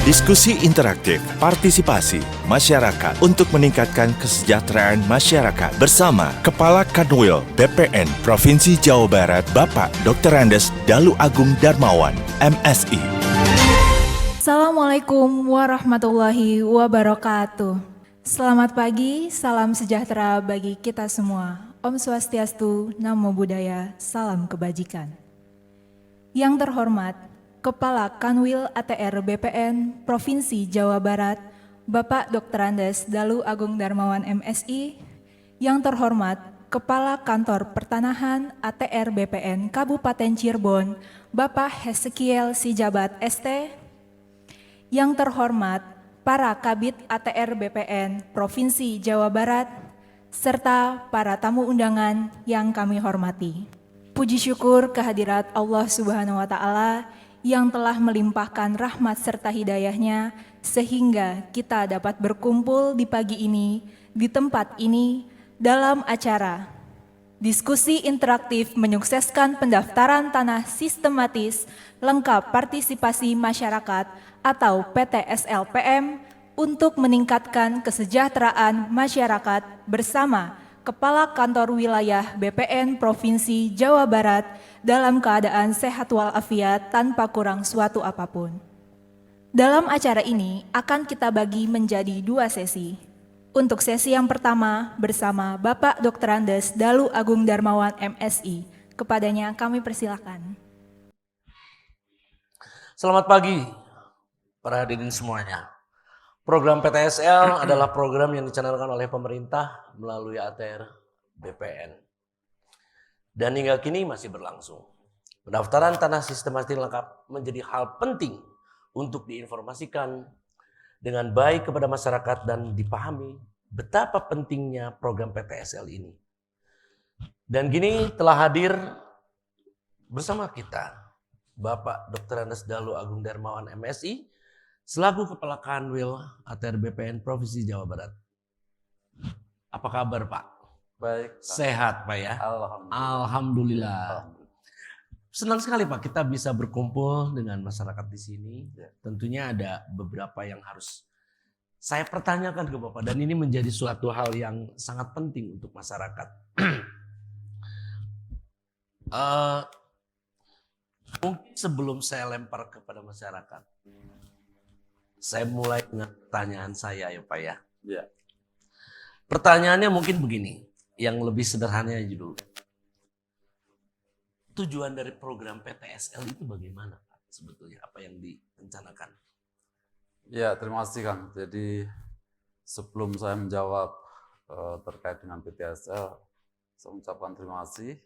Diskusi interaktif, partisipasi masyarakat untuk meningkatkan kesejahteraan masyarakat bersama Kepala Kanwil BPN Provinsi Jawa Barat Bapak Dr. Andes Dalu Agung Darmawan, MSI. Assalamualaikum warahmatullahi wabarakatuh. Selamat pagi, salam sejahtera bagi kita semua. Om Swastiastu, Namo Buddhaya, salam kebajikan. Yang terhormat, Kepala Kanwil ATR BPN Provinsi Jawa Barat, Bapak Dr. Andes Dalu Agung Darmawan MSI. Yang terhormat, Kepala Kantor Pertanahan ATR BPN Kabupaten Cirebon, Bapak Hesekiel Sijabat ST. Yang terhormat, para Kabid ATR BPN Provinsi Jawa Barat, serta para tamu undangan yang kami hormati. Puji syukur kehadirat Allah Subhanahu wa Ta'ala yang telah melimpahkan rahmat serta hidayahnya sehingga kita dapat berkumpul di pagi ini, di tempat ini, dalam acara diskusi interaktif menyukseskan pendaftaran tanah sistematis lengkap partisipasi masyarakat atau PTSLPM untuk meningkatkan kesejahteraan masyarakat bersama Kepala Kantor Wilayah BPN Provinsi Jawa Barat dalam keadaan sehat walafiat tanpa kurang suatu apapun. Dalam acara ini akan kita bagi menjadi 2 sesi. Untuk sesi yang pertama bersama Bapak Dr. Andes Dalu Agung Darmawan MSI. Kepadanya kami persilakan. Selamat pagi para hadirin semuanya. Program PTSL adalah program yang dicanangkan oleh pemerintah melalui ATR BPN. Dan hingga kini masih berlangsung. Pendaftaran tanah sistematis lengkap menjadi hal penting untuk diinformasikan dengan baik kepada masyarakat dan dipahami betapa pentingnya program PTSL ini. Dan kini telah hadir bersama kita Bapak Dr. Andes Dalu Agung Darmawan MSI selaku Kepala Kanwil ATR BPN Provinsi Jawa Barat. Apa kabar Pak? Baik. Sehat Pak ya? Alhamdulillah. Senang sekali Pak kita bisa berkumpul dengan masyarakat di sini. Tentunya ada beberapa yang harus saya pertanyakan ke Bapak dan ini menjadi suatu hal yang sangat penting untuk masyarakat. Mungkin sebelum saya lempar kepada masyarakat, saya mulai dengan pertanyaan saya ya Pak ya. Ya. Pertanyaannya mungkin begini, yang lebih sederhana aja dulu. Tujuan dari program PTSL itu bagaimana Pak sebetulnya? Apa yang direncanakan? Ya, terima kasih Kang. Jadi sebelum saya menjawab terkait dengan PTSL, saya mengucapkan terima kasih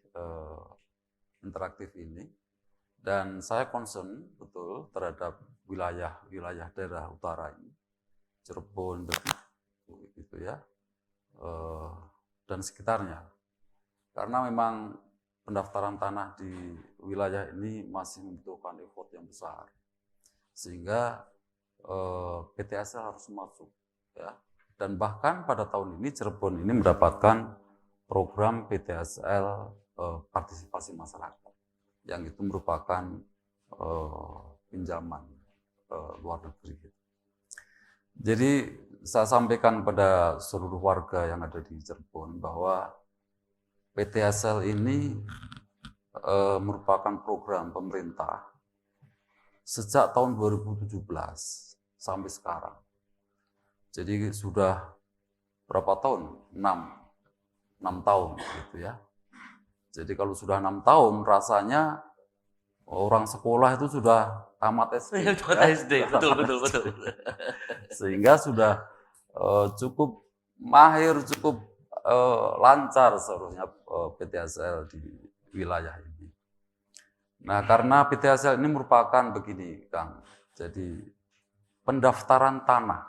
interaktif ini. Dan saya concern betul terhadap wilayah daerah utara ini, Cirebon, gitu ya, dan sekitarnya. Karena memang pendaftaran tanah di wilayah ini masih membutuhkan effort yang besar, sehingga PTSL harus masuk, ya. Dan bahkan pada tahun ini Cirebon ini mendapatkan program PTSL partisipasi masyarakat, yang itu merupakan pinjaman luar negeri. Jadi saya sampaikan pada seluruh warga yang ada di Cirebon bahwa PTSL ini merupakan program pemerintah sejak tahun 2017 sampai sekarang. Jadi sudah berapa tahun? 6 tahun gitu ya. Jadi kalau sudah 6 tahun rasanya orang sekolah itu sudah tamat SD. SD, betul. Sehingga sudah cukup mahir, cukup lancar seharusnya PTSL di wilayah ini. Nah, karena PTSL ini merupakan begini, Kang. Jadi pendaftaran tanah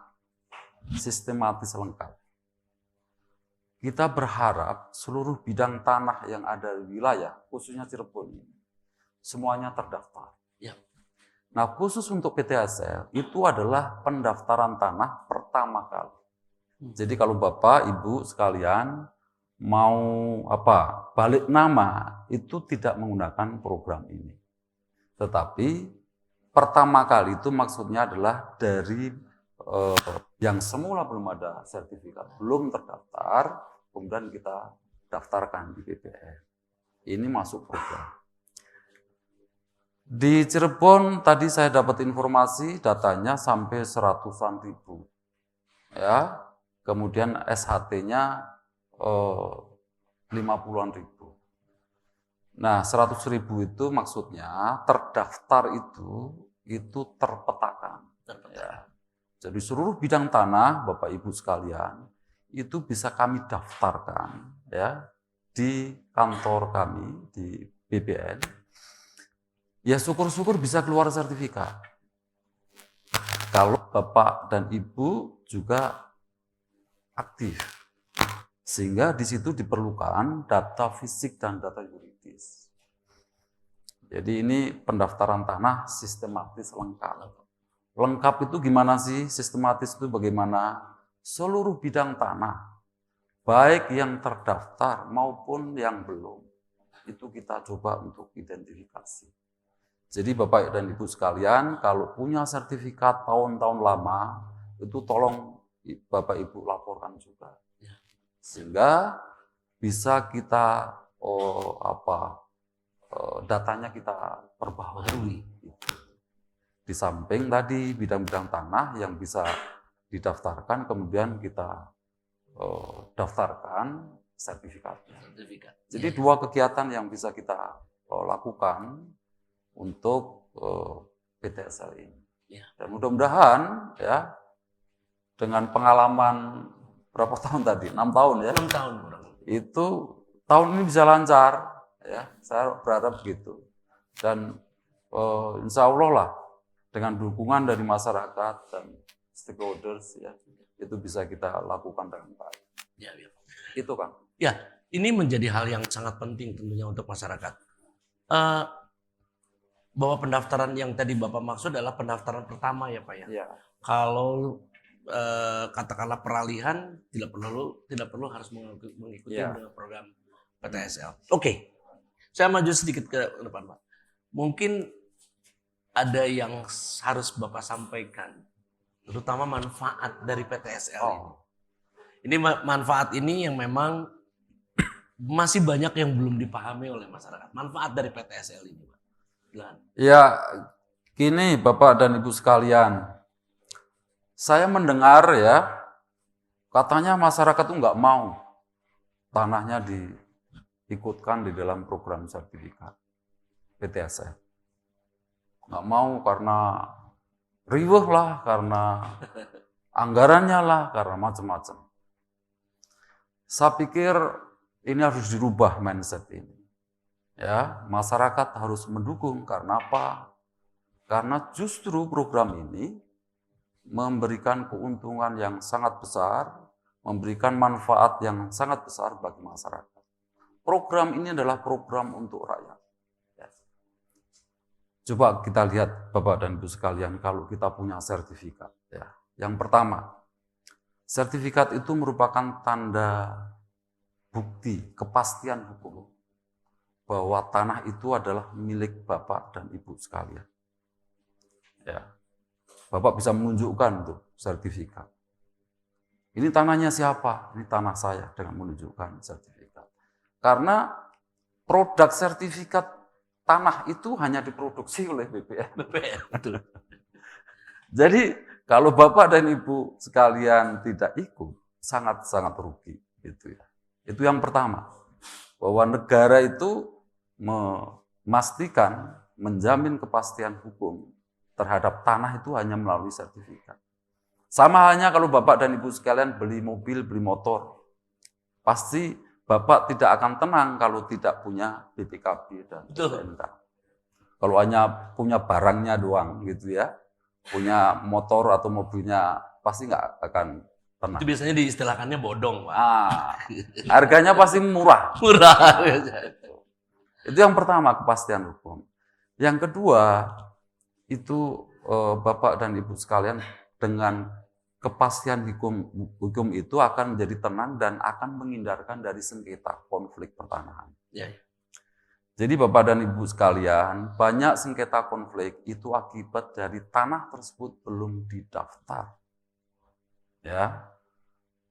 sistematis lengkap. Kita berharap seluruh bidang tanah yang ada di wilayah, khususnya Cirebon ini, semuanya terdaftar. Ya. Nah, khusus untuk PTSL itu adalah pendaftaran tanah pertama kali. Jadi kalau Bapak, Ibu sekalian mau balik nama itu tidak menggunakan program ini. Tetapi pertama kali itu maksudnya adalah dari yang semula belum ada sertifikat, belum terdaftar, kemudian kita daftarkan di BPN. Ini masuk program. Di Cirebon tadi saya dapat informasi datanya sampai 100-an ribu. Ya, kemudian SHT-nya 50-an ribu. Nah, 100 ribu itu maksudnya terdaftar itu terpetakan. Ya. Jadi seluruh bidang tanah, Bapak Ibu sekalian, itu bisa kami daftarkan ya di kantor kami di BPN. Ya syukur-syukur bisa keluar sertifikat. Kalau Bapak dan Ibu juga aktif. Sehingga di situ diperlukan data fisik dan data yuridis. Jadi ini pendaftaran tanah sistematis lengkap. Lengkap itu gimana sih? Sistematis itu bagaimana? Seluruh bidang tanah, baik yang terdaftar maupun yang belum, itu kita coba untuk identifikasi. Jadi Bapak dan Ibu sekalian, kalau punya sertifikat tahun-tahun lama, itu tolong Bapak Ibu laporkan juga. Sehingga bisa kita datanya kita perbaharui. Di samping tadi bidang-bidang tanah yang bisa didaftarkan, kemudian kita daftarkan sertifikatnya. Jadi dua kegiatan yang bisa kita lakukan untuk PTSL ini. Dan mudah-mudahan ya dengan pengalaman berapa tahun tadi? 6 tahun ya. 6 tahun kurang. Itu tahun ini bisa lancar ya. Saya berharap begitu. Dan insya Allah lah dengan dukungan dari masyarakat dan stakeholders ya, itu bisa kita lakukan dengan baik. Ya. Itu kan. Ya, ini menjadi hal yang sangat penting tentunya untuk masyarakat. Bahwa pendaftaran yang tadi Bapak maksud adalah pendaftaran pertama ya Pak ya. Ya. Kalau katakanlah peralihan tidak perlu harus mengikuti program PTSL. Oke. Saya maju sedikit ke depan Pak. Mungkin ada yang harus Bapak sampaikan, terutama manfaat dari PTSL ini. Ini manfaat ini yang memang masih banyak yang belum dipahami oleh masyarakat. Manfaat dari PTSL ini Pak. Ya, gini Bapak dan Ibu sekalian, saya mendengar ya, katanya masyarakat itu nggak mau tanahnya diikutkan di dalam program sertifikat PTSL. Nggak mau karena riweuh lah, karena anggarannya lah, karena macam-macam. Saya pikir ini harus dirubah mindset ini. Ya, masyarakat harus mendukung. Karena apa? Karena justru program ini memberikan keuntungan yang sangat besar, memberikan manfaat yang sangat besar bagi masyarakat. Program ini adalah program untuk rakyat. Coba kita lihat Bapak dan Ibu sekalian, kalau kita punya sertifikat. Ya. Yang pertama, sertifikat itu merupakan tanda bukti, kepastian hukum bahwa tanah itu adalah milik Bapak dan Ibu sekalian. Ya. Bapak bisa menunjukkan tuh sertifikat. Ini tanahnya siapa? Ini tanah saya, dengan menunjukkan sertifikat. Karena produk sertifikat tanah itu hanya diproduksi oleh BPN. Betul. Jadi kalau Bapak dan Ibu sekalian tidak ikut, sangat-sangat rugi. Gitu ya. Itu yang pertama. Bahwa negara itu memastikan, menjamin kepastian hukum terhadap tanah itu hanya melalui sertifikat. Sama halnya kalau Bapak dan Ibu sekalian beli mobil, beli motor. Pasti Bapak tidak akan tenang kalau tidak punya BPKB dan STNK. Kalau hanya punya barangnya doang gitu ya, punya motor atau mobilnya pasti nggak akan tenang. Itu biasanya diistilahkannya bodong, Pak. Harganya pasti murah. Murah. Itu yang pertama, kepastian hukum. Yang kedua, itu Bapak dan Ibu sekalian dengan kepastian hukum itu akan menjadi tenang dan akan menghindarkan dari sengketa konflik pertanahan. Ya. Jadi Bapak dan Ibu sekalian, banyak sengketa konflik itu akibat dari tanah tersebut belum didaftar. Ya.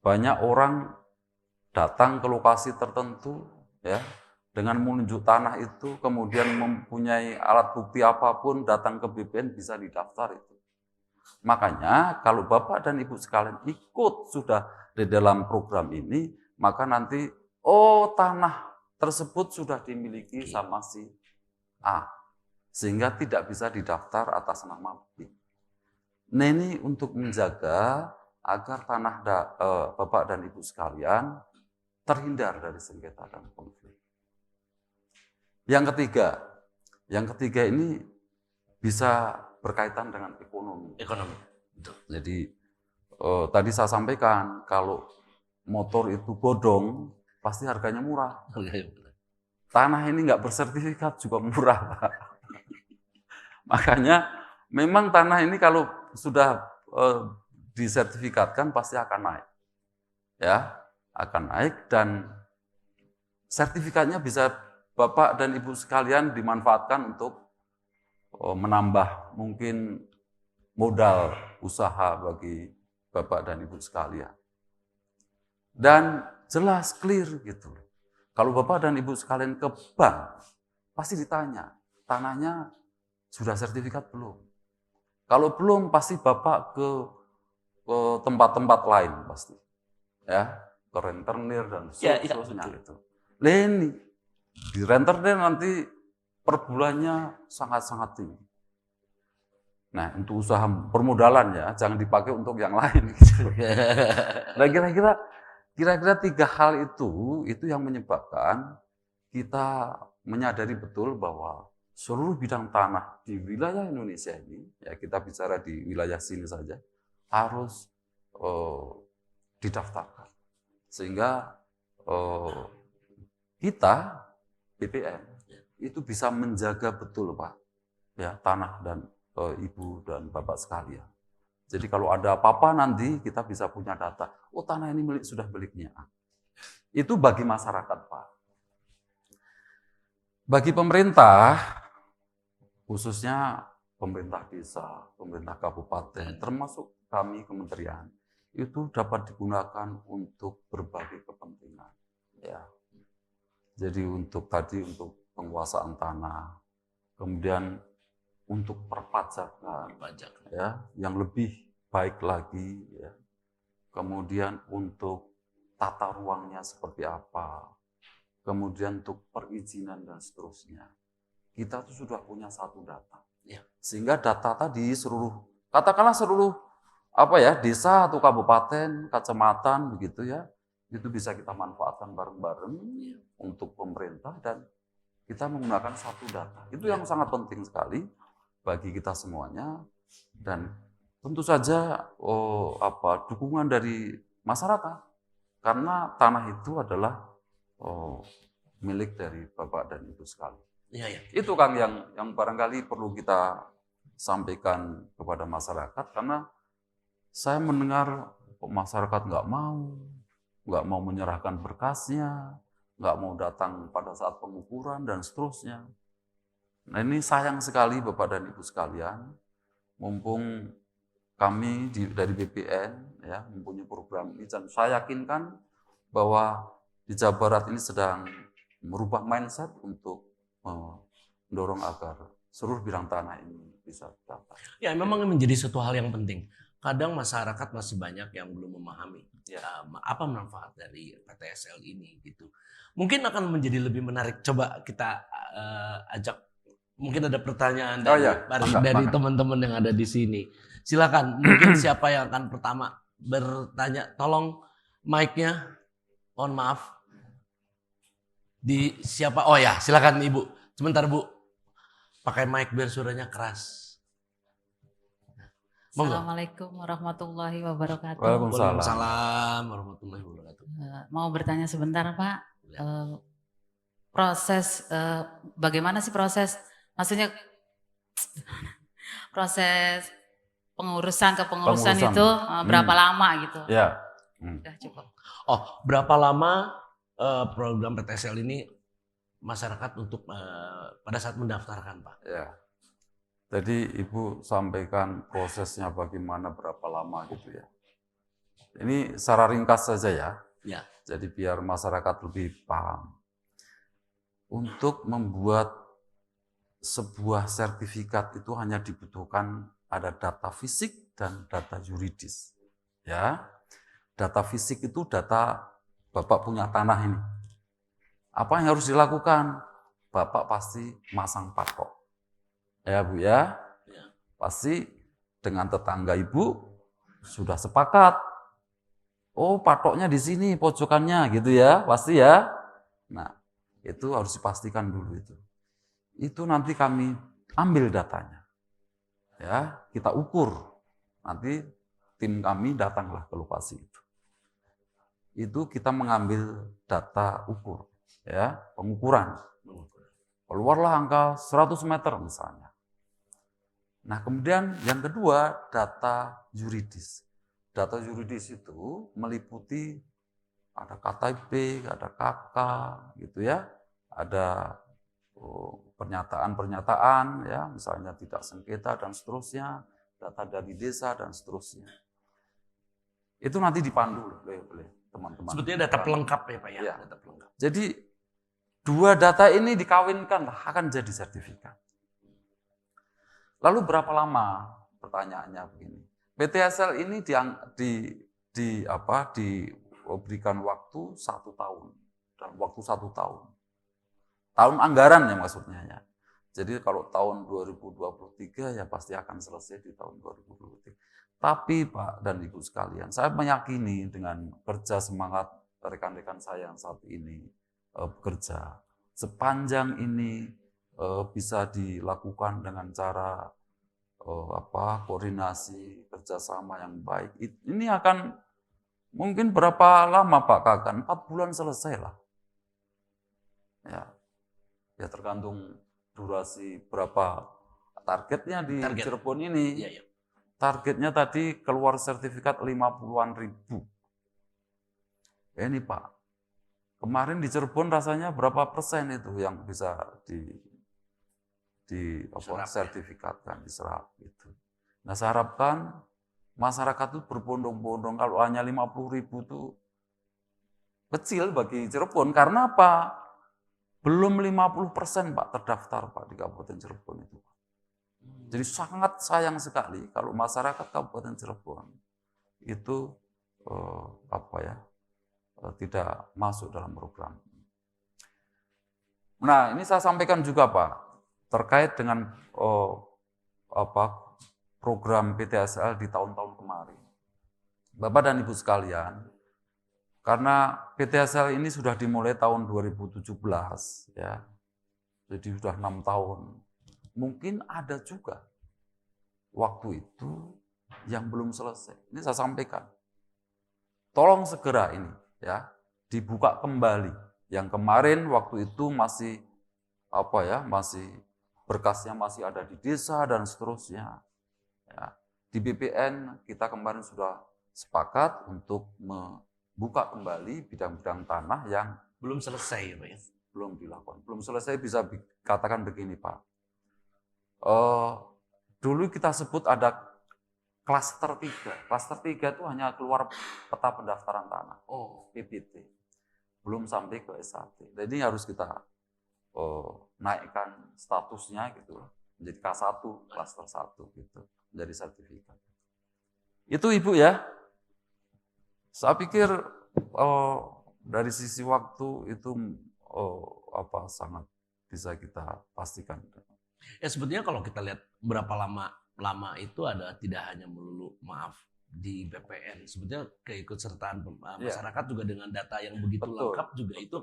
Banyak orang datang ke lokasi tertentu ya, dengan menunjuk tanah itu, kemudian mempunyai alat bukti apapun, datang ke BPN bisa didaftar itu. Makanya kalau Bapak dan Ibu sekalian ikut sudah di dalam program ini, maka nanti tanah tersebut sudah dimiliki sama si A, sehingga tidak bisa didaftar atas nama B. Nah, ini untuk menjaga agar tanah Bapak dan Ibu sekalian terhindar dari sengketa dan konflik. Yang ketiga ini bisa berkaitan dengan ekonomi. Betul. Jadi tadi saya sampaikan kalau motor itu bodong pasti harganya murah. Tanah ini nggak bersertifikat juga murah, Pak. Makanya memang tanah ini kalau sudah disertifikatkan pasti akan naik. Ya, akan naik dan sertifikatnya bisa Bapak dan Ibu sekalian dimanfaatkan untuk menambah mungkin modal usaha bagi Bapak dan Ibu sekalian. Dan jelas clear gitu. Kalau Bapak dan Ibu sekalian ke bank, pasti ditanya, tanahnya sudah sertifikat belum? Kalau belum, pasti Bapak ke tempat-tempat lain pasti. Ya, ke rentenir dan seterusnya itu. Ini di rentenir nanti per bulannya sangat-sangat tinggi. Nah, untuk usaha permodalan ya, jangan dipakai untuk yang lain. Nah, kira-kira 3 hal itu yang menyebabkan kita menyadari betul bahwa seluruh bidang tanah di wilayah Indonesia ini, ya kita bicara di wilayah sini saja, harus didaftarkan. Sehingga kita, BPN, itu bisa menjaga betul Pak, ya tanah dan Ibu dan Bapak sekalian. Jadi kalau ada apa-apa nanti kita bisa punya data. Oh, tanah ini sudah miliknya. Itu bagi masyarakat, Pak. Bagi pemerintah, khususnya pemerintah desa, pemerintah kabupaten, termasuk kami kementerian, itu dapat digunakan untuk berbagai kepentingan. Ya. Jadi untuk penguasaan tanah, kemudian untuk perpajakan, ya, yang lebih baik lagi, ya. Kemudian untuk tata ruangnya seperti apa, kemudian untuk perizinan dan seterusnya. Kita tuh sudah punya satu data, ya. Sehingga data tadi katakanlah seluruh desa atau kabupaten, kecamatan begitu ya, itu bisa kita manfaatkan bareng-bareng untuk pemerintah dan kita menggunakan satu data. Itu yang sangat penting sekali bagi kita semuanya dan tentu saja dukungan dari masyarakat karena tanah itu adalah milik dari Bapak dan Ibu sekalian. Ya. Itu Kang yang barangkali perlu kita sampaikan kepada masyarakat karena saya mendengar masyarakat nggak mau menyerahkan berkasnya, nggak mau datang pada saat pengukuran dan seterusnya. Nah ini sayang sekali Bapak dan Ibu sekalian, mumpung kami dari BPN ya mempunyai program ini dan saya yakinkan bahwa di Jawa Barat ini sedang merubah mindset untuk mendorong agar seluruh bidang tanah ini bisa dapat. Ya memang menjadi satu hal yang penting. Kadang masyarakat masih banyak yang belum memahami apa manfaat dari PTSL ini gitu. Mungkin akan menjadi lebih menarik. Coba kita ajak. Mungkin ada pertanyaan dari teman-teman yang ada di sini. Silakan. Mungkin siapa yang akan pertama bertanya? Tolong mic-nya. Mohon maaf. Di siapa? Oh ya, silakan Ibu. Sebentar Bu. Pakai mic biar suaranya keras. Assalamualaikum warahmatullahi wabarakatuh. Waalaikumsalam warahmatullahi wabarakatuh. Mau bertanya sebentar Pak. Bagaimana sih proses? Maksudnya proses kepengurusan itu berapa lama gitu? Ya. Udah cukup. Oh, berapa lama program PTSL ini masyarakat untuk pada saat mendaftarkan, Pak? Ya. Jadi Ibu sampaikan prosesnya bagaimana, berapa lama gitu ya. Ini secara ringkas saja ya. Ya. Jadi biar masyarakat lebih paham. Untuk membuat sebuah sertifikat itu hanya dibutuhkan ada data fisik dan data yuridis. Ya. Data fisik itu data Bapak punya tanah ini. Apa yang harus dilakukan? Bapak pasti masang patok. Ya Bu ya, pasti dengan tetangga Ibu sudah sepakat. Oh patoknya di sini pojokannya gitu ya, pasti ya. Nah itu harus dipastikan dulu itu. Itu nanti kami ambil datanya, ya kita ukur. Nanti tim kami datanglah ke lokasi itu. Itu kita mengambil data ukur, ya pengukuran. Keluarlah angka 100 meter misalnya. Nah, kemudian yang kedua, data yuridis. Data yuridis itu meliputi ada KTP, ada KK, gitu ya. Ada pernyataan-pernyataan, ya, misalnya tidak sengketa dan seterusnya, data dari desa dan seterusnya. Itu nanti dipandu oleh teman-teman. Sebetulnya data pelengkap ya, Pak ya. Ya. Data pelengkap. Jadi dua data ini dikawinkan akan jadi sertifikat. Lalu berapa lama? Pertanyaannya begini. PTSL ini diberikan waktu 1 tahun. Dalam waktu 1 tahun. Tahun anggaran ya maksudnya ya. Jadi kalau tahun 2023 ya pasti akan selesai di tahun 2023. Tapi Pak dan Ibu sekalian, saya meyakini dengan kerja semangat rekan-rekan saya yang saat ini bekerja, sepanjang ini bisa dilakukan dengan cara koordinasi kerjasama yang baik. Ini akan mungkin berapa lama Pak Kakan? 4 bulan selesai lah. Ya tergantung durasi berapa targetnya di Cirebon ini. Ya. Targetnya tadi keluar sertifikat 50-an ribu. Ya ini Pak, kemarin di Cirebon rasanya berapa persen itu yang bisa sertifikatkan, diserap gitu. Nah saya harapkan masyarakat itu berbondong-bondong, kalau hanya 50 ribu itu kecil bagi Cirebon, karena apa? Belum 50% Pak terdaftar Pak di Kabupaten Cirebon itu. Jadi sangat sayang sekali kalau masyarakat Kabupaten Cirebon itu tidak masuk dalam program. Nah ini saya sampaikan juga Pak, terkait dengan program PTSL di tahun-tahun kemarin. Bapak dan Ibu sekalian, karena PTSL ini sudah dimulai tahun 2017 ya. Jadi sudah 6 tahun. Mungkin ada juga waktu itu yang belum selesai. Ini saya sampaikan. Tolong segera ini ya dibuka kembali. Yang kemarin waktu itu masih berkasnya masih ada di desa dan seterusnya. Ya. Di BPN kita kemarin sudah sepakat untuk membuka kembali bidang-bidang tanah yang belum selesai, Pak ya. Belum dilakukan. Belum selesai bisa dikatakan begini, Pak. Dulu kita sebut ada klaster 3. Klaster 3 itu hanya keluar peta pendaftaran tanah. PPT. Belum sampai ke S1. Jadi harus kita naikkan statusnya gitu menjadi K1, klaster 1 gitu, menjadi sertifikat. Itu Ibu ya. Saya pikir dari sisi waktu itu sangat bisa kita pastikan. Ya sebetulnya kalau kita lihat berapa lama itu ada tidak hanya melulu di BPN, sebetulnya keikutsertaan masyarakat juga dengan data yang begitu lengkap juga itu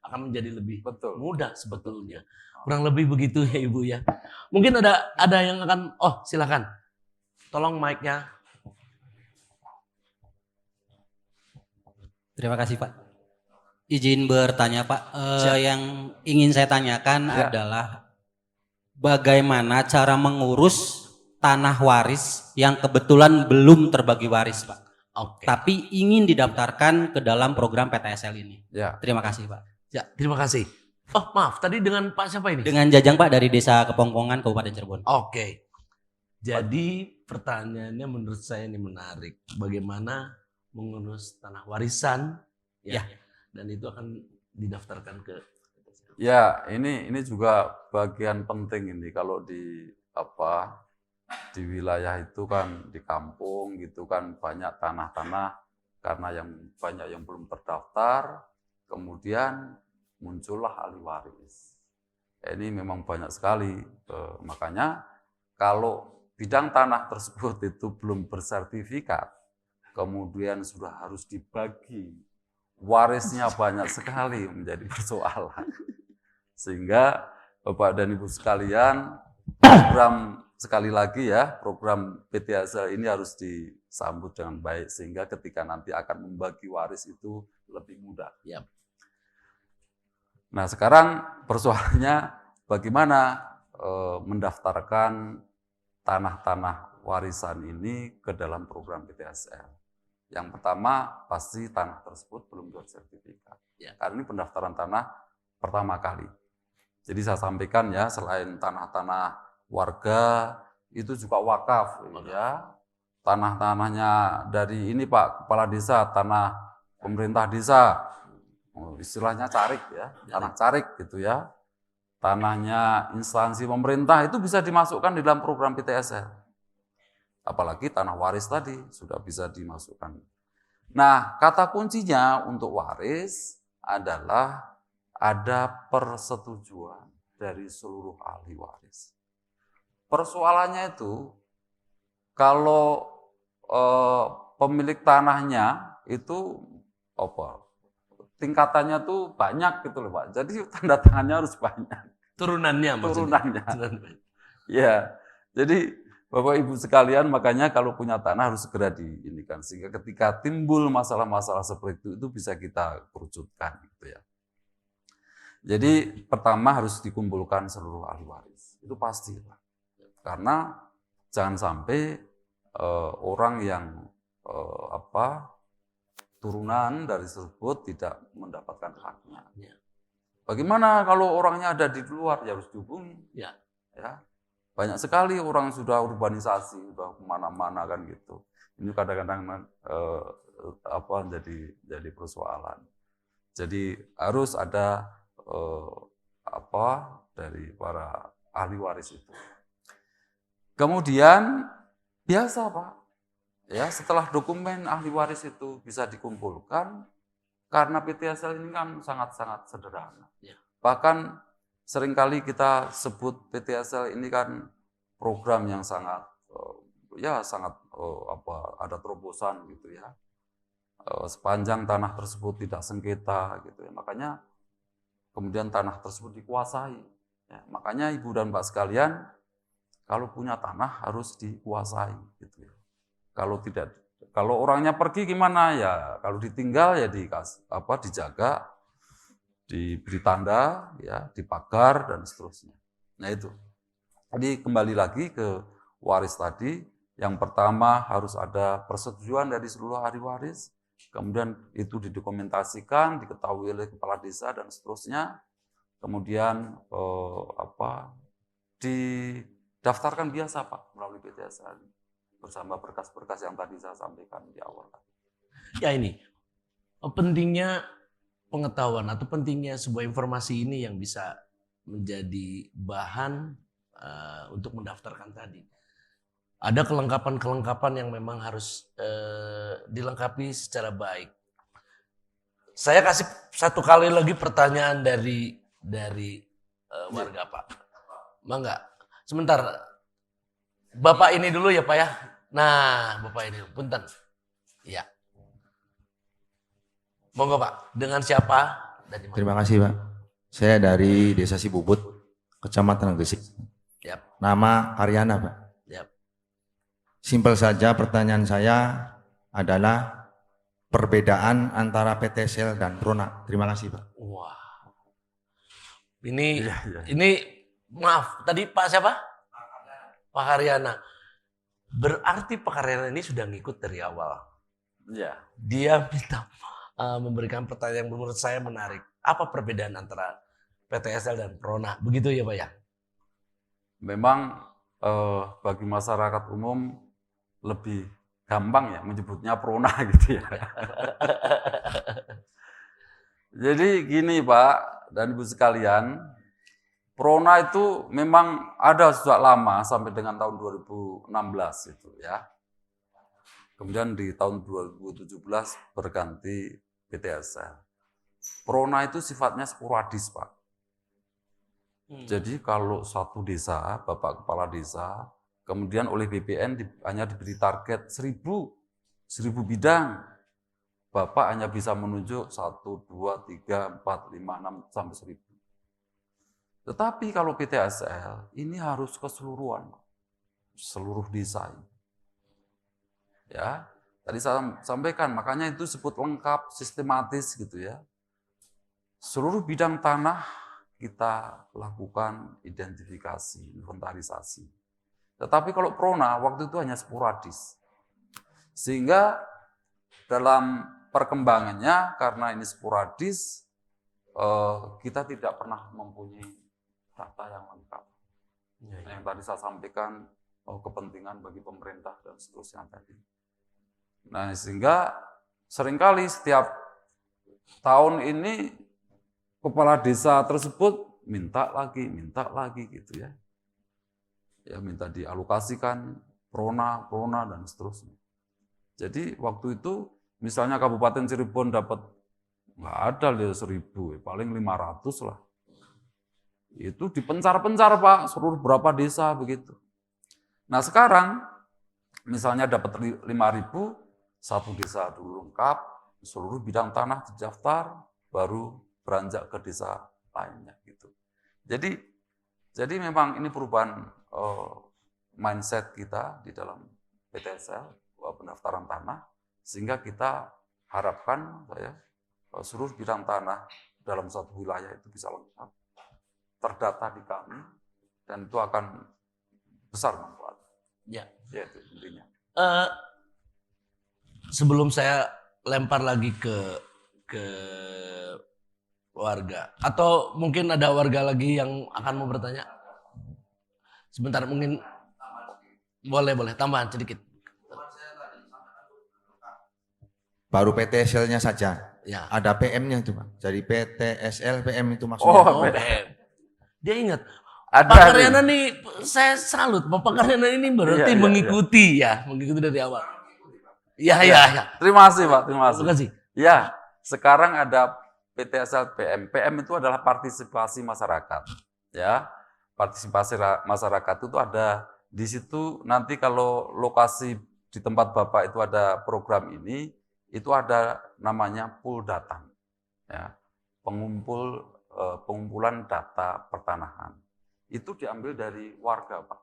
akan menjadi lebih mudah sebetulnya. Kurang lebih begitu ya Ibu ya. Mungkin ada yang akan silakan. Tolong mic-nya. Terima kasih Pak. Izin bertanya Pak. Yang ingin saya tanyakan adalah bagaimana cara mengurus tanah waris yang kebetulan belum terbagi waris Pak. Tapi ingin didaftarkan ke dalam program PTSL ini. Ya. Terima kasih Pak. Ya, terima kasih. Oh maaf, tadi dengan Pak siapa ini? Dengan Jajang Pak dari Desa Kepongpongan, Kabupaten Cirebon. Oke. Jadi pertanyaannya menurut saya ini menarik. Bagaimana mengurus tanah warisan? Ya. Dan itu akan didaftarkan ke. Ya, ini juga bagian penting ini kalau di wilayah itu kan di kampung gitu kan banyak tanah-tanah karena yang banyak yang belum terdaftar, kemudian muncullah ahli waris. Ini memang banyak sekali, makanya kalau bidang tanah tersebut itu belum bersertifikat, kemudian sudah harus dibagi, warisnya banyak sekali menjadi persoalan. Sehingga Bapak dan Ibu sekalian, program sekali lagi ya, program PTSL ini harus disambut dengan baik sehingga ketika nanti akan membagi waris itu lebih mudah. Yap. Nah sekarang persoalannya bagaimana mendaftarkan tanah-tanah warisan ini ke dalam program PTSL. Yang pertama pasti tanah tersebut belum bersertifikat. Ya. Karena ini pendaftaran tanah pertama kali. Jadi saya sampaikan ya, selain tanah-tanah warga, itu juga wakaf. Ya. Tanah-tanahnya dari ini Pak, Kepala Desa, tanah pemerintah desa, istilahnya carik ya, tanah carik gitu ya. Tanahnya instansi pemerintah itu bisa dimasukkan di dalam program PTSL. Apalagi tanah waris tadi sudah bisa dimasukkan. Nah, kata kuncinya untuk waris adalah ada persetujuan dari seluruh ahli waris. Persoalannya itu kalau pemilik tanahnya itu tingkatannya tuh banyak gitu loh Pak. Jadi tanda tangannya harus banyak. Turunannya maksudnya. Turunannya. Ya. Jadi Bapak Ibu sekalian, makanya kalau punya tanah harus segera diinikan sehingga ketika timbul masalah-masalah seperti itu bisa kita kerucutkan gitu ya. Jadi pertama harus dikumpulkan seluruh ahli waris. Itu pasti Pak. Karena jangan sampai orang yang turunan dari tersebut tidak mendapatkan haknya. Ya. Bagaimana kalau orangnya ada di luar? Ya harus dihubungi. Ya. Ya. Banyak sekali orang sudah urbanisasi, sudah kemana-mana kan gitu. Ini kadang-kadang jadi persoalan. Jadi harus ada dari para ahli waris itu. Kemudian biasa Pak, ya setelah dokumen ahli waris itu bisa dikumpulkan, karena PTSL ini kan sangat-sangat sederhana. Ya. Bahkan seringkali kita sebut PTSL ini kan program yang sangat ada terobosan gitu ya. Sepanjang tanah tersebut tidak sengketa gitu ya. Makanya kemudian tanah tersebut dikuasai. Ya, makanya Ibu dan Pak sekalian, kalau punya tanah harus dikuasai gitu ya. Kalau orangnya pergi gimana ya? Kalau ditinggal ya dijaga, diberi tanda, ya, dipagar dan seterusnya. Nah itu. Jadi kembali lagi ke waris tadi, yang pertama harus ada persetujuan dari seluruh ahli waris, kemudian itu didokumentasikan, diketahui oleh kepala desa dan seterusnya, kemudian didaftarkan biasa Pak melalui PTSL bersama berkas-berkas yang tadi saya sampaikan di awal. Ya ini pentingnya pengetahuan atau pentingnya sebuah informasi ini yang bisa menjadi bahan untuk mendaftarkan tadi. Ada kelengkapan-kelengkapan yang memang harus dilengkapi secara baik. Saya kasih satu kali lagi pertanyaan dari warga Pak. Mangga. Sebentar. Bapak ini dulu ya Pak ya. Nah, Bapak ini, punten. Ya. Monggo Pak, dengan siapa? Terima kasih Pak. Saya dari Desa Sibubut, Kecamatan Gresik. Yap. Nama Aryana Pak. Yap. Simpel saja pertanyaan saya adalah perbedaan antara PTSL dan Prona. Terima kasih Pak. Wah. Ini maaf, tadi Pak siapa? Pak Haryana. Berarti Pak Haryana ini sudah ngikut dari awal. Ya. Dia minta memberikan pertanyaan yang menurut saya menarik. Apa perbedaan antara PTSL dan Prona. Begitu ya Pak ya? Memang bagi masyarakat umum lebih gampang ya menyebutnya Prona gitu ya. Jadi gini Pak dan Ibu sekalian, Prona itu memang ada sejak lama sampai dengan tahun 2016 itu ya. Kemudian di tahun 2017 berganti PTSL. Prona itu sifatnya sporadis Pak. Jadi kalau satu desa, Bapak Kepala Desa, kemudian oleh BPN hanya diberi target 1000 bidang, Bapak hanya bisa menunjuk 1, 2, 3, 4, 5, 6, sampai 1000. Tetapi kalau PTSL, ini harus keseluruhan, seluruh desa. Ya, tadi saya sampaikan, makanya itu disebut lengkap, sistematis gitu ya. Seluruh bidang tanah, kita lakukan identifikasi, inventarisasi. Tetapi kalau Prona waktu itu hanya sporadis. Sehingga dalam perkembangannya karena ini sporadis, kita tidak pernah mempunyai data yang lengkap. Yang tadi saya sampaikan, kepentingan bagi pemerintah dan seterusnya tadi. Nah, sehingga seringkali setiap tahun ini kepala desa tersebut minta lagi gitu ya. Ya minta dialokasikan Prona dan seterusnya. Jadi waktu itu misalnya Kabupaten Cirebon dapat nggak ada 1000, paling 500 lah. Itu dipencar-pencar Pak, seluruh berapa desa begitu. Nah sekarang misalnya dapat 5.000, satu desa dulu lengkap, seluruh bidang tanah terdaftar, baru beranjak ke desa lainnya gitu. Jadi memang ini perubahan mindset kita di dalam PTSL pendaftaran tanah, sehingga kita harapkan seluruh bidang tanah dalam satu wilayah itu bisa lengkap, terdata di kami, dan itu akan besar manfaatnya. Ya. Ya itu intinya. Sebelum saya lempar lagi ke warga, atau mungkin ada warga lagi yang akan mau bertanya. Sebentar, mungkin boleh tambahan sedikit. Baru PTSL-nya saja. Ya. Ada PM-nya itu Pak. Jadi PTSL PM itu maksudnya. Oh, PM. Dia ingat. Ada Pak Karyana nih, saya salut. Pak Karyana ini berarti Iya, mengikuti dari awal. Ya. Terima kasih Pak, terima Terima kasih. Ya, sekarang ada PTSL PM. PM itu adalah partisipasi masyarakat. Ya, partisipasi masyarakat itu ada di situ. Nanti kalau lokasi di tempat Bapak itu ada program ini, itu ada namanya pool data. Ya, pengumpulan data pertanahan. Itu diambil dari warga, Pak.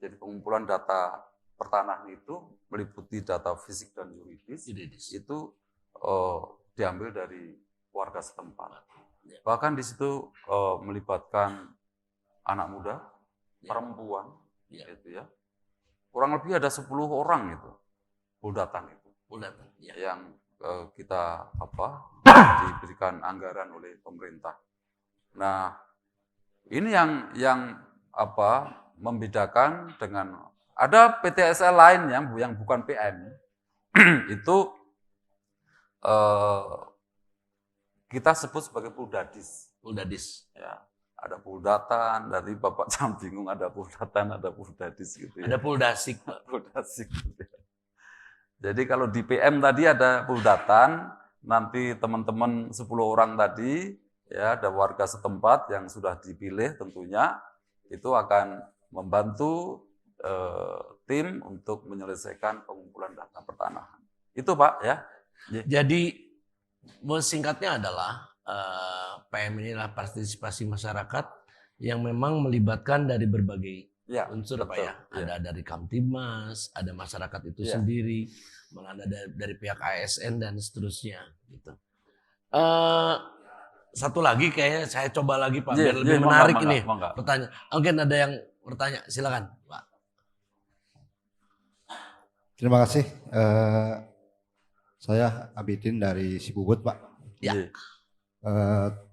Jadi pengumpulan data pertanahan itu meliputi data fisik dan yuridis. Itu diambil dari warga setempat. Bahkan di situ melibatkan anak muda, perempuan, gitu ya. Kurang lebih ada 10 orang itu, buldatan itu, yang kita diberikan anggaran oleh pemerintah. Nah, ini yang membedakan dengan ada PTSL lain yang bukan PM itu kita sebut sebagai puldadis. Ya, ada puldatan, dari Bapak Cam bingung ada puldatan, ada puldadis gitu ya. Ada puldasik, Pak. Puldasik. Gitu ya. Jadi kalau di PM tadi ada puldatan, nanti teman-teman 10 orang tadi, ya ada warga setempat yang sudah dipilih tentunya, itu akan membantu tim untuk menyelesaikan pengumpulan data pertanahan. Itu Pak ya. Jadi singkatnya adalah PM ini adalah partisipasi masyarakat yang memang melibatkan dari berbagai unsur Pak ya. Ada dari Kamtibmas, ada masyarakat itu sendiri, malah ada dari pihak ASN dan seterusnya gitu. Satu lagi kayaknya saya coba lagi Pak biar lebih menarik ini pertanyaan. Mungkin ada yang bertanya, silakan Pak. Terima kasih. Saya Abidin dari Sibubut Pak. Ya.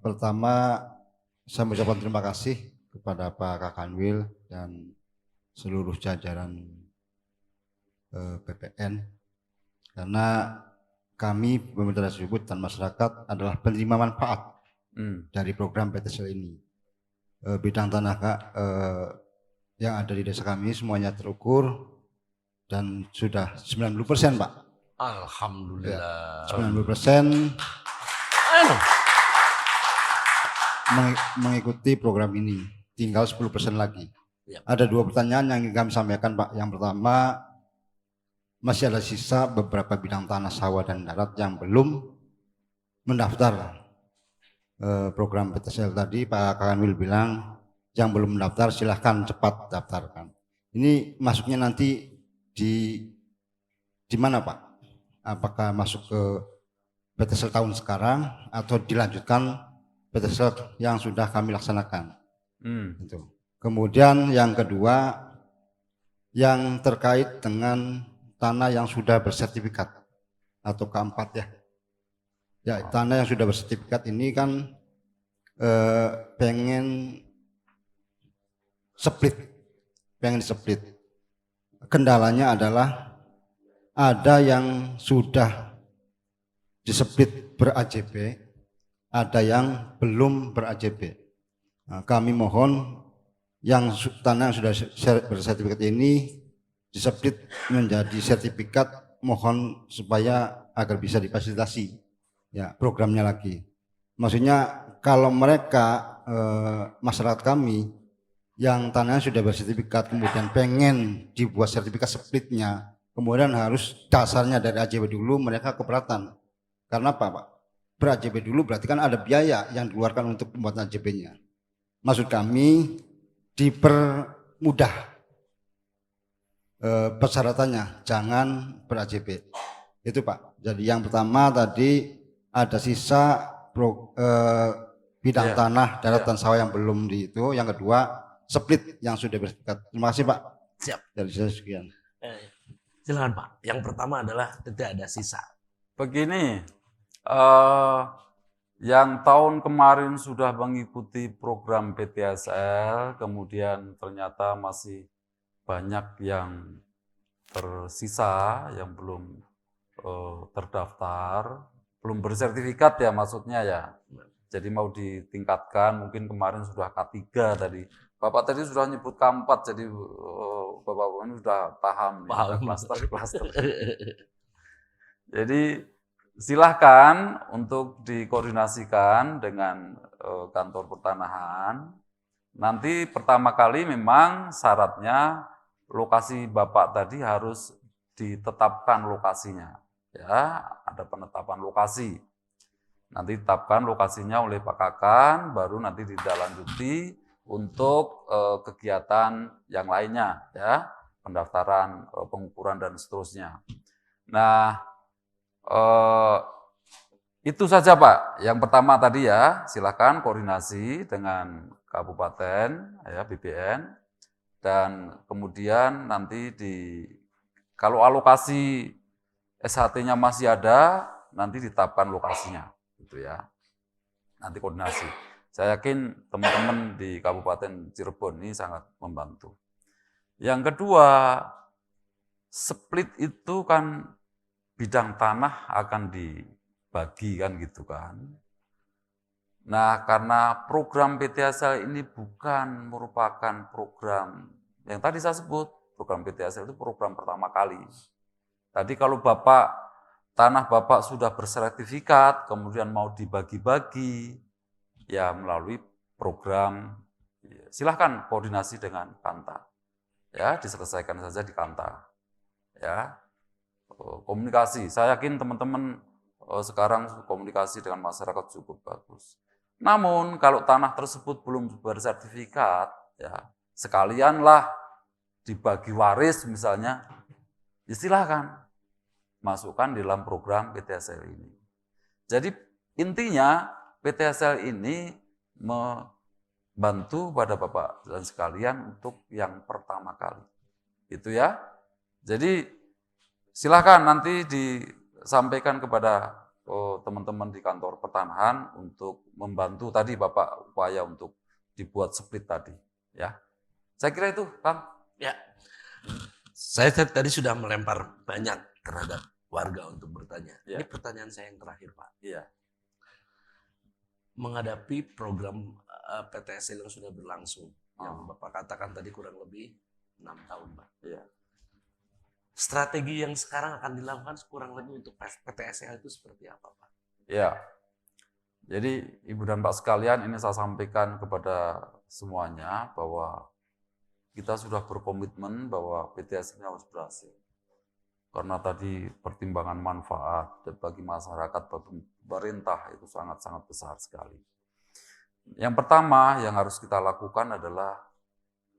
Pertama saya mengucapkan terima kasih kepada Pak Kakanwil dan seluruh jajaran BPN, karena kami pemerintah tersebut dan masyarakat adalah penerima manfaat dari program PTSL ini. Bidang tanah yang ada di desa kami semuanya terukur dan sudah 90%, Pak. Alhamdulillah. 90% mengikuti program ini, tinggal 10% lagi. Ya. Ada 2 pertanyaan yang ingin kami sampaikan, Pak. Yang pertama, masih ada sisa beberapa bidang tanah sawah dan darat yang belum mendaftar program PTSL tadi. Pak Kakanwil bilang yang belum mendaftar silahkan cepat daftarkan. Ini masuknya nanti di mana, Pak? Apakah masuk ke PTSL tahun sekarang atau dilanjutkan PTSL yang sudah kami laksanakan? Itu. Kemudian yang kedua, yang terkait dengan tanah yang sudah bersertifikat atau keempat ya. Ya, tanah yang sudah bersertifikat ini kan pengen split. Kendalanya adalah ada yang sudah displit ber-AJB, ada yang belum ber-AJB. Nah, kami mohon yang tanah yang sudah bersertifikat ini displit menjadi sertifikat, mohon supaya agar bisa difasilitasi ya programnya lagi. Maksudnya kalau mereka masyarakat kami yang tanahnya sudah bersertifikat kemudian pengen dibuat sertifikat splitnya, kemudian harus dasarnya dari AJB dulu, mereka keberatan. Karena apa, Pak? Ber-AJB dulu berarti kan ada biaya yang dikeluarkan untuk pembuatan AJB-nya. Maksud kami dipermudah persyaratannya, jangan ber-AJB. Itu, Pak. Jadi yang pertama tadi ada sisa bidang tanah darat dan sawah yang belum di itu. Yang kedua split yang sudah bersertifikat. Terima kasih, Pak. Siap. Dari saya sekian. Silakan, Pak. Yang pertama adalah tidak ada sisa. Begini, yang tahun kemarin sudah mengikuti program PTSL, kemudian ternyata masih banyak yang tersisa, yang belum terdaftar, belum bersertifikat ya maksudnya ya. Jadi mau ditingkatkan, mungkin kemarin sudah K3 tadi. Bapak tadi sudah nyebut K4, jadi Bapak ini sudah paham. Klaster. Jadi silahkan untuk dikoordinasikan dengan kantor pertanahan. Nanti pertama kali memang syaratnya lokasi Bapak tadi harus ditetapkan lokasinya. Ya, ada penetapan lokasi. Nanti ditetapkan lokasinya oleh Pak Kakan, baru nanti ditindaklanjuti untuk kegiatan yang lainnya, ya, pendaftaran, pengukuran dan seterusnya. Nah, itu saja, Pak. Yang pertama tadi ya, silakan koordinasi dengan kabupaten, ya, BPN, dan kemudian nanti kalau alokasi SHT-nya masih ada, nanti ditetapkan lokasinya, gitu ya. Nanti koordinasi. Saya yakin teman-teman di Kabupaten Cirebon ini sangat membantu. Yang kedua, split itu kan bidang tanah akan dibagi kan gitu kan. Nah, karena program PTSL ini bukan merupakan program yang tadi saya sebut, program PTSL itu program pertama kali. Tadi kalau tanah Bapak sudah bersertifikat, kemudian mau dibagi-bagi, ya melalui program, silahkan koordinasi dengan Kanta. Ya, diselesaikan saja di Kanta. Ya, komunikasi. Saya yakin teman-teman sekarang komunikasi dengan masyarakat cukup bagus. Namun kalau tanah tersebut belum bersertifikat, ya sekalianlah dibagi waris misalnya, ya silahkan masukkan di dalam program PTSL ini. Jadi intinya PTSL ini membantu pada Bapak dan sekalian untuk yang pertama kali. Itu ya. Jadi silahkan nanti disampaikan kepada teman-teman di kantor pertanahan untuk membantu tadi Bapak upaya untuk dibuat split tadi, ya. Saya kira itu, Kang. Ya, saya tadi sudah melempar banyak terhadap warga untuk bertanya. Ya. Ini pertanyaan saya yang terakhir, Pak. Iya. Menghadapi program PTSL yang sudah berlangsung, yang Oh. Bapak katakan tadi kurang lebih 6 tahun, Pak. Iya. Strategi yang sekarang akan dilakukan kurang lebih untuk PTSL itu seperti apa, Pak? Ya, jadi Ibu dan Pak sekalian, ini saya sampaikan kepada semuanya bahwa kita sudah berkomitmen bahwa PTSL ini harus berhasil. Karena tadi pertimbangan manfaat bagi masyarakat, bagi pemerintah itu sangat-sangat besar sekali. Yang pertama yang harus kita lakukan adalah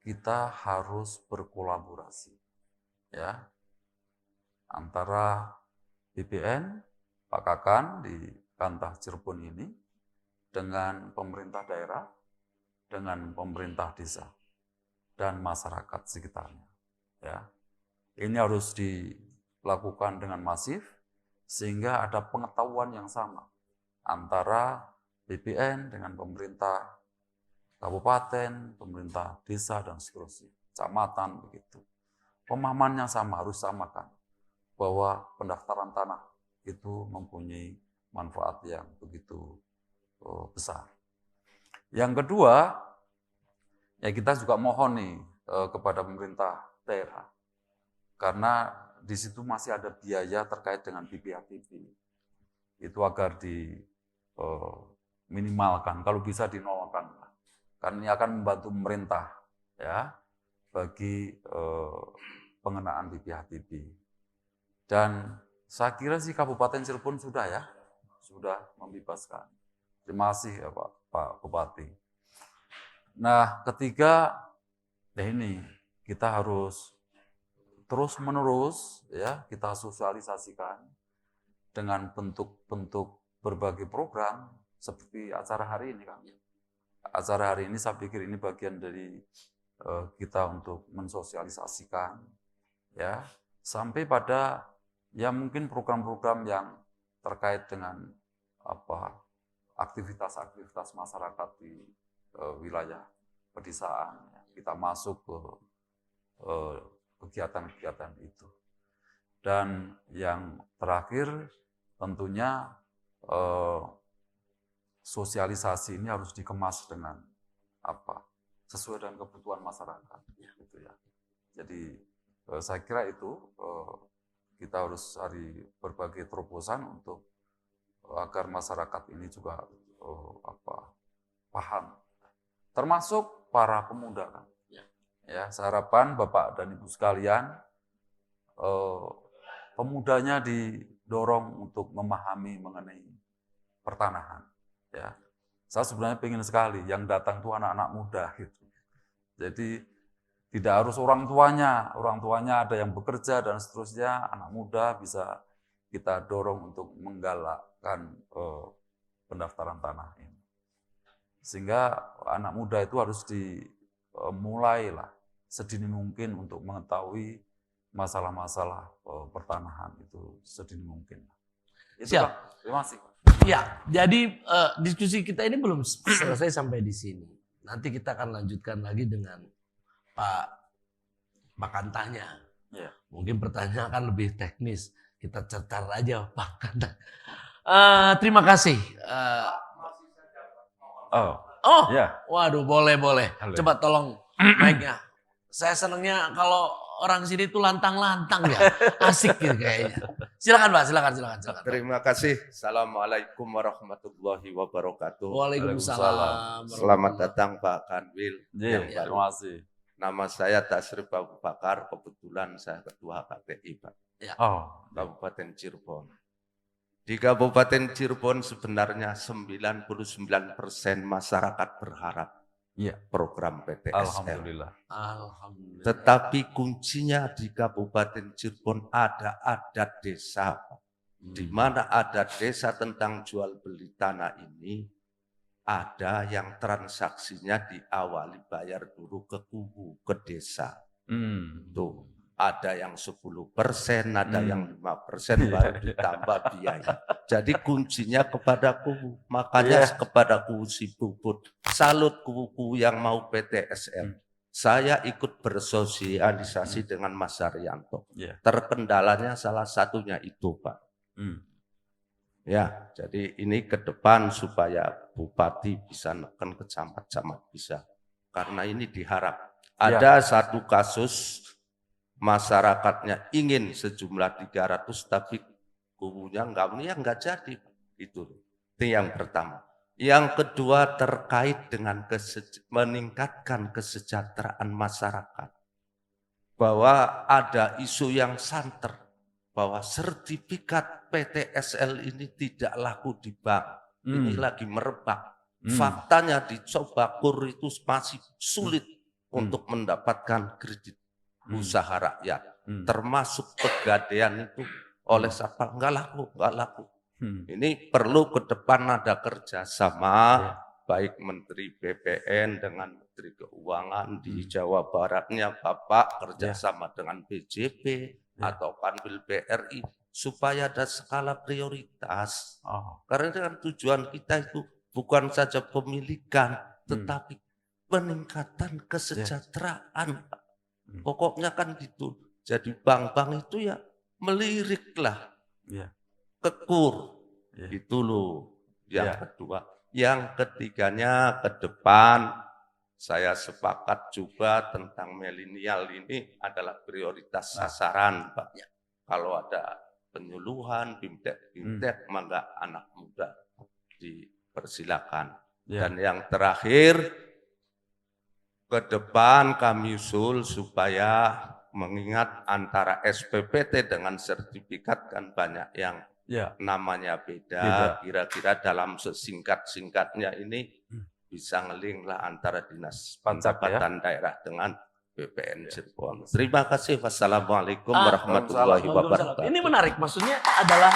kita harus berkolaborasi, ya, antara BPN, Pak Kakan di Kantah Cirebon ini dengan pemerintah daerah, dengan pemerintah desa dan masyarakat sekitarnya. Ya, ini harus dilakukan dengan masif sehingga ada pengetahuan yang sama antara BPN dengan pemerintah kabupaten, pemerintah desa dan seterusnya, kecamatan begitu. Pemahamannya sama, harus samakan bahwa pendaftaran tanah itu mempunyai manfaat yang begitu besar. Yang kedua, ya kita juga mohon nih kepada pemerintah daerah, karena di situ masih ada biaya terkait dengan BPHTB. Itu agar diminimalkan, kalau bisa dinolkan, karena ini akan membantu pemerintah ya bagi pengenaan BPHTB. Dan saya kira sih Kabupaten Cirebon sudah membebaskan. Terima kasih ya Pak Bupati. Nah, ketiga, ya ini kita harus terus-menerus ya kita sosialisasikan dengan bentuk-bentuk berbagai program seperti acara hari ini, Kang. Acara hari ini saya pikir ini bagian dari kita untuk mensosialisasikan ya sampai pada ya mungkin program-program yang terkait dengan aktivitas-aktivitas masyarakat di wilayah pedesaan. Kita masuk ke kegiatan-kegiatan itu. Dan yang terakhir tentunya sosialisasi ini harus dikemas dengan sesuai dengan kebutuhan masyarakat, gitu ya. Jadi saya kira itu kita harus cari berbagai terobosan untuk agar masyarakat ini juga paham, termasuk para pemuda, kan. Ya, saya harapkan Bapak dan Ibu sekalian pemudanya didorong untuk memahami mengenai pertanahan. Ya, saya sebenarnya ingin sekali yang datang itu anak-anak muda gitu. Jadi tidak harus orang tuanya ada yang bekerja dan seterusnya, anak muda bisa kita dorong untuk menggalakkan pendaftaran tanah ini. Sehingga anak muda itu harus dimulailah sedini mungkin untuk mengetahui masalah-masalah pertanahan itu sedini mungkin. Itu, Siap. Pak. Terima kasih. Ya, jadi diskusi kita ini belum selesai sampai di sini. Nanti kita akan lanjutkan lagi dengan Pak Kantahnya. Ya. Mungkin pertanyaan akan lebih teknis. Kita cetar aja Pak Kantah. Terima kasih. Oh, ya. Waduh, boleh. Halo. Coba tolong mic-nya. Saya senangnya kalau orang sini itu lantang-lantang ya. Asik gitu kayaknya. Silakan Pak, silakan. Terima kasih. Assalamualaikum warahmatullahi wabarakatuh. Waalaikumsalam. Selamat datang Pak Kanwil. Ya, yang baru. terima kasih. Nama saya Tasrif Abu Bakar, kebetulan saya Ketua KPI Pak, Kabupaten Cirebon. Di Kabupaten Cirebon sebenarnya 99% masyarakat berharap program PTSL. Alhamdulillah. Tetapi kuncinya di Kabupaten Cirebon ada adat desa, Pak. Di mana adat desa tentang jual beli tanah ini ada yang transaksinya diawali bayar dulu ke kubu, ke desa. Tuh, ada yang 10%, ada yang 5% baru ditambah biaya. Jadi kuncinya kepadaku, makanya kepadaku si Puput, salut kuku yang mau PTSL. Saya ikut bersosialisasi dengan Mas Haryanto. Terkendalanya salah satunya itu, Pak. Ya, jadi ini ke depan supaya Bupati bisa neken ke camat-camat bisa. Karena ini diharap. Ada satu kasus masyarakatnya ingin sejumlah 300 tapi kubunya enggak jadi. Itu yang pertama. Yang kedua terkait dengan meningkatkan kesejahteraan masyarakat. Bahwa ada isu yang santer bahwa sertifikat PTSL ini tidak laku di bank. Ini lagi merebak. Faktanya dicoba KUR itu masih sulit untuk mendapatkan kredit usaha rakyat, termasuk pegadaian itu oleh siapa enggak laku. Ini perlu ke depan ada kerjasama baik Menteri BPN dengan Menteri Keuangan di Jawa Baratnya Bapak kerjasama dengan BJP atau Kanwil BRI supaya ada skala prioritas. Karena dengan tujuan kita itu bukan saja pemilikan, tetapi peningkatan kesejahteraan. Pokoknya kan gitu. Jadi bank-bank itu ya meliriklah ke KUR. Itu loh yang kedua. Yang ketiganya ke depan saya sepakat juga tentang milenial ini adalah prioritas sasaran, Pak. Kalau ada penyuluhan, bimtek, maka anak muda dipersilakan. Dan yang terakhir, ke depan kami usul supaya mengingat antara SPPT dengan sertifikat kan banyak yang namanya beda. Kira-kira dalam sesingkat-singkatnya ini bisa ngeling lah antara Dinas Pendapatan Daerah dengan BPN Cirebon. Terima kasih. Wassalamualaikum warahmatullahi wabarakatuh. Ini menarik, maksudnya adalah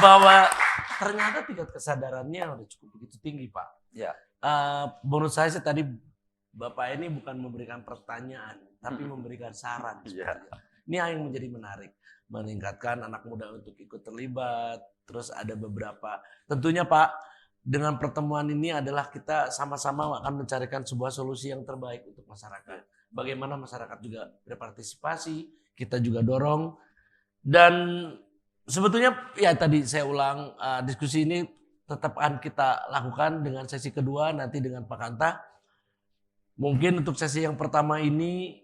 bahwa ternyata tingkat kesadarannya udah cukup begitu tinggi, Pak. Menurut saya sih tadi Bapak ini bukan memberikan pertanyaan, tapi memberikan saran. Ini yang menjadi menarik, meningkatkan anak muda untuk ikut terlibat. Terus ada beberapa, tentunya Pak, dengan pertemuan ini adalah kita sama-sama akan mencarikan sebuah solusi yang terbaik untuk masyarakat. Bagaimana masyarakat juga berpartisipasi, kita juga dorong. Dan sebetulnya ya tadi saya ulang, diskusi ini tetap akan kita lakukan dengan sesi kedua nanti dengan Pak Kanta. Mungkin untuk sesi yang pertama ini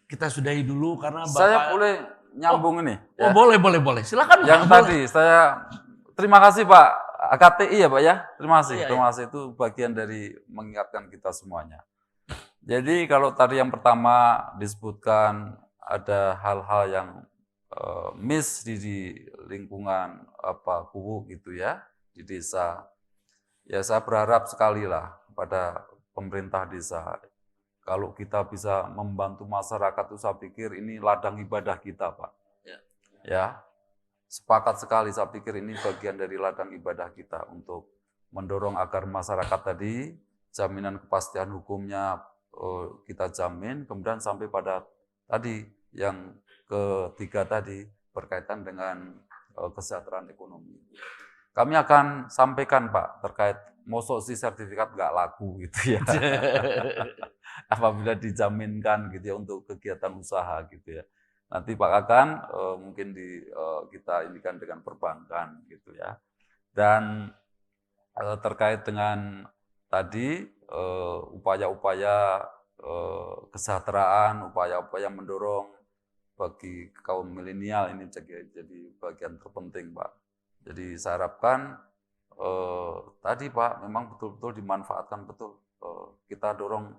kita sudahi dulu karena Bapak... Saya boleh nyambung ini. Oh boleh. Silakan. Yang Pak, tadi saya terima kasih Pak AKTI ya Pak ya. Terima kasih itu bagian dari mengingatkan kita semuanya. Jadi kalau tadi yang pertama disebutkan ada hal-hal yang miss di lingkungan Kuwu gitu ya. Di desa, ya saya berharap sekali lah pada pemerintah desa, kalau kita bisa membantu masyarakat itu saya pikir ini ladang ibadah kita Pak. Ya, sepakat sekali saya pikir ini bagian dari ladang ibadah kita untuk mendorong agar masyarakat tadi jaminan kepastian hukumnya kita jamin, kemudian sampai pada tadi yang ketiga tadi berkaitan dengan kesejahteraan ekonomi. Kami akan sampaikan Pak terkait mosok si sertifikat nggak laku gitu ya. Apabila dijaminkan gitu ya untuk kegiatan usaha gitu ya. Nanti Pak Kakan mungkin kita inikan dengan perbankan gitu ya. Dan terkait dengan tadi upaya-upaya kesejahteraan, upaya-upaya mendorong bagi kaum milenial ini jadi bagian terpenting Pak. Jadi saya harapkan tadi Pak memang betul-betul dimanfaatkan betul. Kita dorong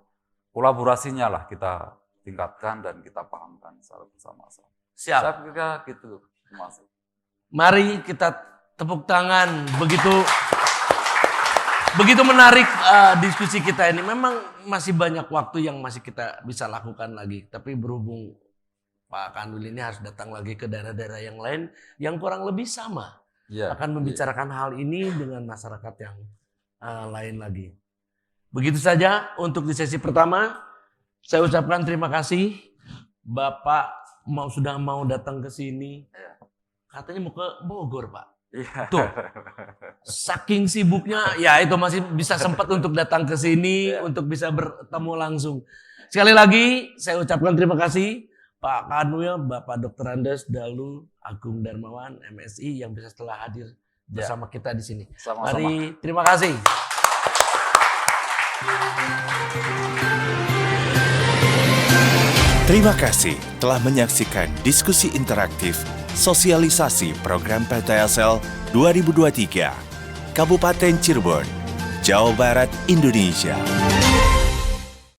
kolaborasinya lah kita tingkatkan dan kita pahamkan secara bersama-sama. Siap. Saya kira gitu. Terima kasih. Mari kita tepuk tangan. Begitu menarik diskusi kita ini. Memang masih banyak waktu yang masih kita bisa lakukan lagi. Tapi berhubung Pak Kanwil ini harus datang lagi ke daerah-daerah yang lain yang kurang lebih sama. Akan membicarakan hal ini dengan masyarakat yang lain lagi. Begitu saja untuk di sesi pertama. Saya ucapkan terima kasih Bapak sudah mau datang ke sini. Katanya mau ke Bogor, Pak. Iya. Tuh. Saking sibuknya, ya itu masih bisa sempat untuk datang ke sini, untuk bisa bertemu langsung. Sekali lagi, saya ucapkan terima kasih Pak Kanwil, Bapak Dr. Andes Dalu Agung Darmawan, MSI yang bisa telah hadir bersama kita di sini. Sama-sama. Mari, terima kasih. Terima kasih telah menyaksikan diskusi interaktif sosialisasi program PTSL 2023 Kabupaten Cirebon, Jawa Barat, Indonesia.